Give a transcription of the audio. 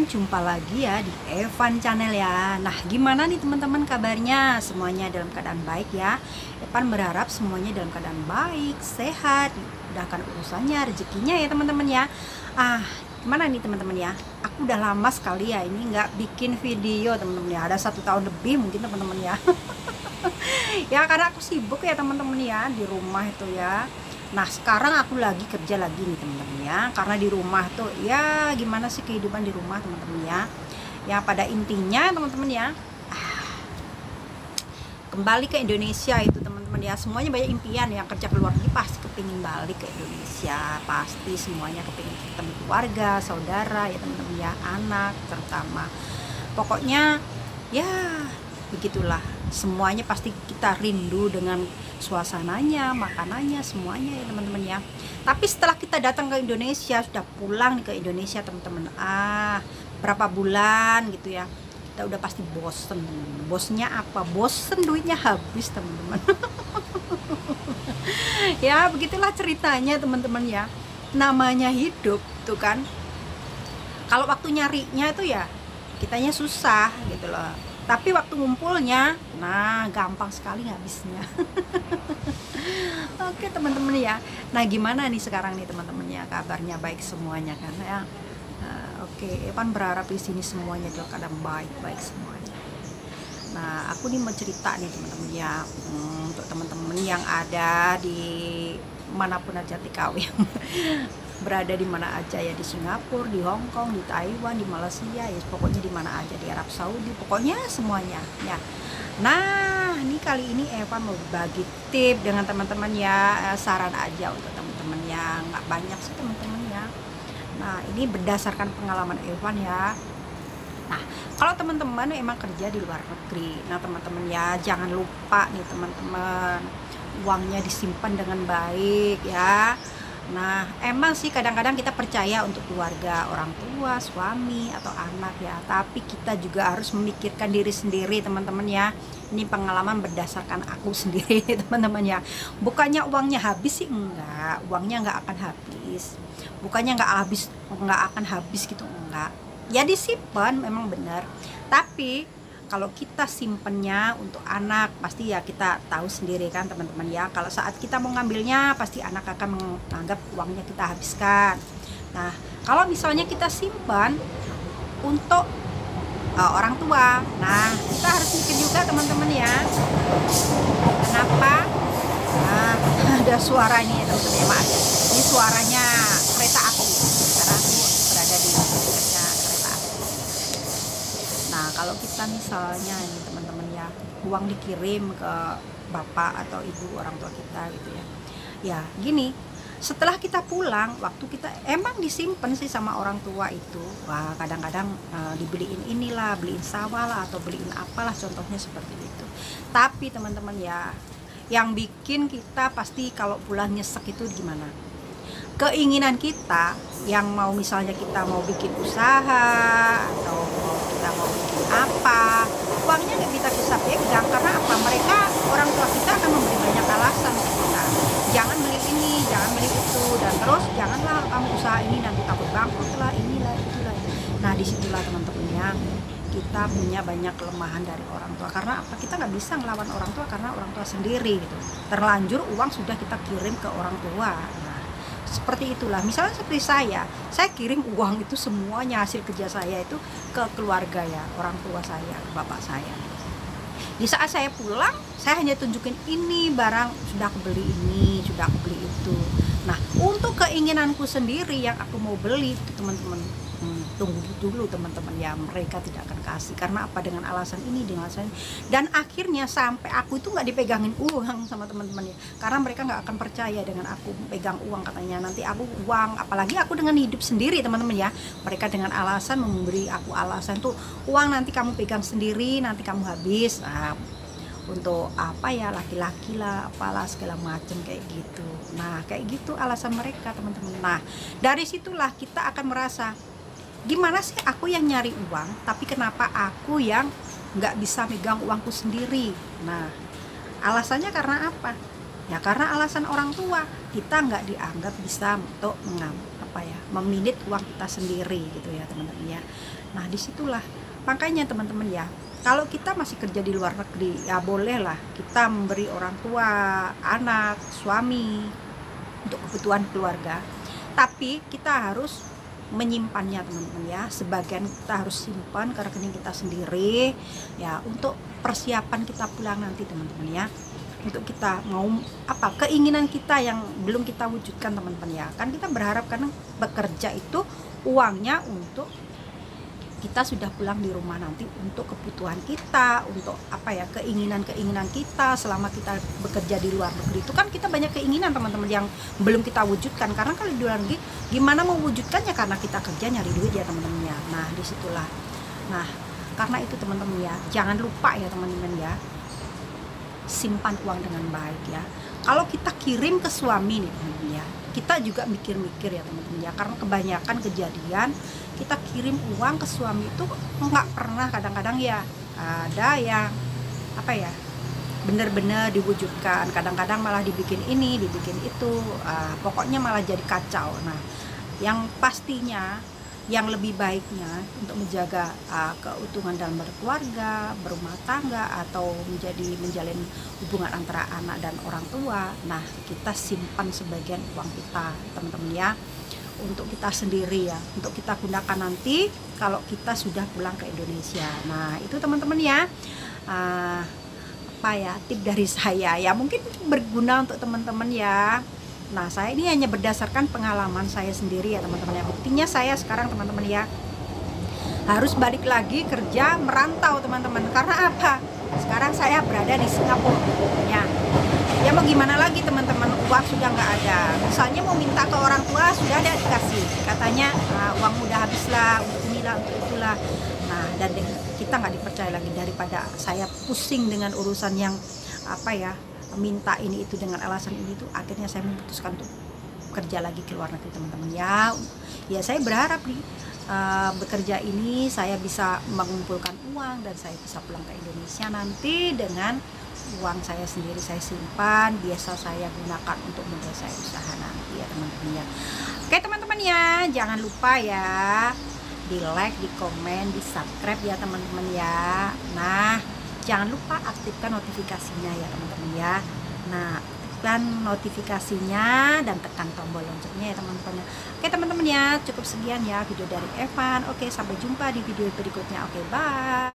teman-teman, jumpa lagi ya di Evan Channel ya. Nah, gimana nih teman-teman kabarnya? Semuanya dalam keadaan baik ya. Evan berharap semuanya dalam keadaan baik, sehat, mudahkan urusannya, rezekinya ya teman-teman ya. Gimana nih teman-teman ya? Aku udah lama sekali ya ini nggak bikin video teman-teman ya. Ada 1 tahun lebih mungkin teman-teman ya. Ya karena aku sibuk ya teman-teman ya di rumah itu ya. Nah sekarang aku lagi kerja lagi nih teman-teman ya, karena di rumah tuh ya gimana sih kehidupan di rumah teman-teman ya. Ya pada intinya teman-teman ya, kembali ke Indonesia itu teman-teman ya, semuanya banyak impian yang kerja ke luar negeri pasti kepingin balik ke Indonesia, pasti semuanya kepingin ketemu keluarga, saudara ya teman-teman ya, anak terutama. Pokoknya ya begitulah, semuanya pasti kita rindu dengan suasananya, makanannya, semuanya ya teman-teman ya. Tapi setelah kita datang ke Indonesia, sudah pulang nih ke Indonesia teman-teman, berapa bulan gitu ya, kita udah pasti bosen. Bosnya apa? Bosen, duitnya habis teman-teman. Ya begitulah ceritanya teman-teman ya, namanya hidup tuh kan. Kalau waktu nyarinya itu ya kitanya susah gitu loh, tapi waktu ngumpulnya nah gampang sekali habisnya. Oke teman-teman ya, nah gimana nih sekarang nih teman-teman ya, kabarnya baik semuanya kan ya. Oke, Evan berharap di sini semuanya dalam keadaan baik-baik semuanya. Nah aku nih mau cerita nih teman-teman ya, untuk teman-teman yang ada di manapun aja TKW, berada di mana aja ya, di Singapura, di Hong Kong, di Taiwan, di Malaysia ya, pokoknya di mana aja, di Arab Saudi, pokoknya semuanya ya. Nah ini kali ini Evan mau berbagi tip dengan teman-teman ya, saran aja untuk teman-teman yang nggak banyak sih teman-teman ya. Nah ini berdasarkan pengalaman Evan ya. Nah kalau teman-teman emang kerja di luar negeri, nah teman-teman ya jangan lupa nih teman-teman, uangnya disimpan dengan baik ya. Nah emang sih kadang-kadang kita percaya untuk keluarga, orang tua, suami atau anak ya, tapi kita juga harus memikirkan diri sendiri teman-teman ya. Ini pengalaman berdasarkan aku sendiri teman-teman ya. Bukannya uangnya habis sih, enggak, uangnya nggak akan habis. Bukannya nggak akan habis gitu, enggak. Ya disimpan memang benar, tapi kalau kita simpennya untuk anak, pasti ya kita tahu sendiri kan teman-teman ya, kalau saat kita mau ngambilnya pasti anak akan menganggap uangnya kita habiskan. Nah kalau misalnya kita simpan untuk orang tua, nah kita harus mikir juga teman-teman ya. Kenapa? Nah ada suara ini ya teman-teman ya, maaf, ini suaranya kereta api karena aku berada di dekatnya kereta api. Nah kalau kita misalnya ini teman-teman ya, uang dikirim ke bapak atau ibu orang tua kita gitu ya, ya gini, setelah kita pulang, waktu kita emang disimpan sih sama orang tua itu, wah kadang-kadang dibeliin inilah, beliin sawah lah, atau beliin apalah, contohnya seperti itu. Tapi teman-teman ya, yang bikin kita pasti kalau pulang nyesek itu gimana? Keinginan kita yang mau, misalnya kita mau bikin usaha atau kita mau bikin apa, uangnya nggak bisa pegang. Karena apa? Mereka, orang tua kita akan memberi banyak alasan ke kita, jangan beli ini, jangan beli itu, dan terus janganlah kamu usaha ini, nanti takut bangkrut lah, inilah itulah. Nah disitulah teman-teman ya, kita punya banyak kelemahan dari orang tua. Karena apa? Kita nggak bisa ngelawan orang tua karena orang tua sendiri gitu. Terlanjur uang sudah kita kirim ke orang tua. Nah seperti itulah, misalnya seperti saya kirim uang itu semuanya hasil kerja saya itu ke keluarga ya, orang tua saya, bapak saya. Di saat saya pulang, saya hanya tunjukin ini barang sudah aku beli, ini sudah aku beli itu. Nah untuk keinginanku sendiri yang aku mau beli itu teman-teman, tunggu dulu teman-teman ya, mereka tidak akan kasih. Karena apa? Dengan alasan ini, dengan alasan ini. Dan akhirnya sampai aku itu nggak dipegangin uang sama teman-teman ya, karena mereka nggak akan percaya dengan aku pegang uang, katanya nanti aku uang, apalagi aku dengan hidup sendiri teman-teman ya, mereka dengan alasan memberi aku alasan tuh, uang nanti kamu pegang sendiri, nanti kamu habis. Nah untuk apa ya, laki-laki lah apalah segala macam kayak gitu. Nah kayak gitu alasan mereka teman-teman. Nah dari situlah kita akan merasa, gimana sih aku yang nyari uang, tapi kenapa aku yang nggak bisa megang uangku sendiri? Nah alasannya karena apa? Ya karena alasan orang tua, kita nggak dianggap bisa untuk meminit uang kita sendiri gitu ya teman-teman ya. Nah disitulah makanya teman-teman ya, kalau kita masih kerja di luar negeri ya bolehlah kita memberi orang tua, anak, suami untuk kebutuhan keluarga, tapi kita harus menyimpannya teman-teman ya. Sebagian kita harus simpan ke rekening kita sendiri ya, untuk persiapan kita pulang nanti teman-teman ya, untuk kita mau keinginan kita yang belum kita wujudkan teman-teman ya. Kan kita berharap karena bekerja itu uangnya untuk kita sudah pulang di rumah nanti untuk kebutuhan kita, untuk keinginan-keinginan kita selama kita bekerja di luar negeri. Itu kan kita banyak keinginan teman-teman yang belum kita wujudkan, karena kalau di luar negeri gimana mewujudkannya, karena kita kerja nyari duit ya teman-teman ya. Nah disitulah, nah karena itu teman-teman ya, jangan lupa ya teman-teman ya, simpan uang dengan baik ya. Kalau kita kirim ke suami nih teman-teman ya, kita juga mikir-mikir ya teman-teman ya, karena kebanyakan kejadian kita kirim uang ke suami itu nggak pernah, kadang-kadang ya ada yang bener-bener diwujudkan, kadang-kadang malah dibikin ini, dibikin itu, pokoknya malah jadi kacau. Nah yang pastinya yang lebih baiknya untuk menjaga keutuhan dalam berkeluarga, berumah tangga, atau menjalin hubungan antara anak dan orang tua, nah kita simpan sebagian uang kita teman-teman ya, untuk kita sendiri ya, untuk kita gunakan nanti kalau kita sudah pulang ke Indonesia. Nah itu teman-teman ya, tip dari saya ya, mungkin berguna untuk teman-teman ya. Nah saya ini hanya berdasarkan pengalaman saya sendiri ya teman-teman ya. Buktinya saya sekarang teman-teman ya harus balik lagi kerja merantau teman-teman. Karena apa? Sekarang saya berada di Singapura ya mau gimana lagi teman-teman, uang sudah nggak ada. Misalnya mau minta ke orang tua sudah ada dikasih, katanya uang udah habis lah, untuk inilah untuk itulah. Nah dan kita nggak dipercaya lagi, daripada saya pusing dengan urusan yang minta ini itu dengan alasan ini tuh, akhirnya saya memutuskan untuk kerja lagi ke luar negeri teman-teman ya. Ya saya berharap nih bekerja ini saya bisa mengumpulkan uang dan saya bisa pulang ke Indonesia nanti dengan uang saya sendiri, saya simpan, biasa saya gunakan untuk modal saya usaha nanti ya teman-teman ya. Oke teman-teman ya, jangan lupa ya di like, di komen, di subscribe ya teman-teman ya. Nah jangan lupa aktifkan notifikasinya ya teman-teman ya. Nah aktifkan notifikasinya dan tekan tombol loncengnya ya teman-teman. Oke teman-teman ya, cukup sekian ya video dari Evan. Oke sampai jumpa di video berikutnya. Oke bye.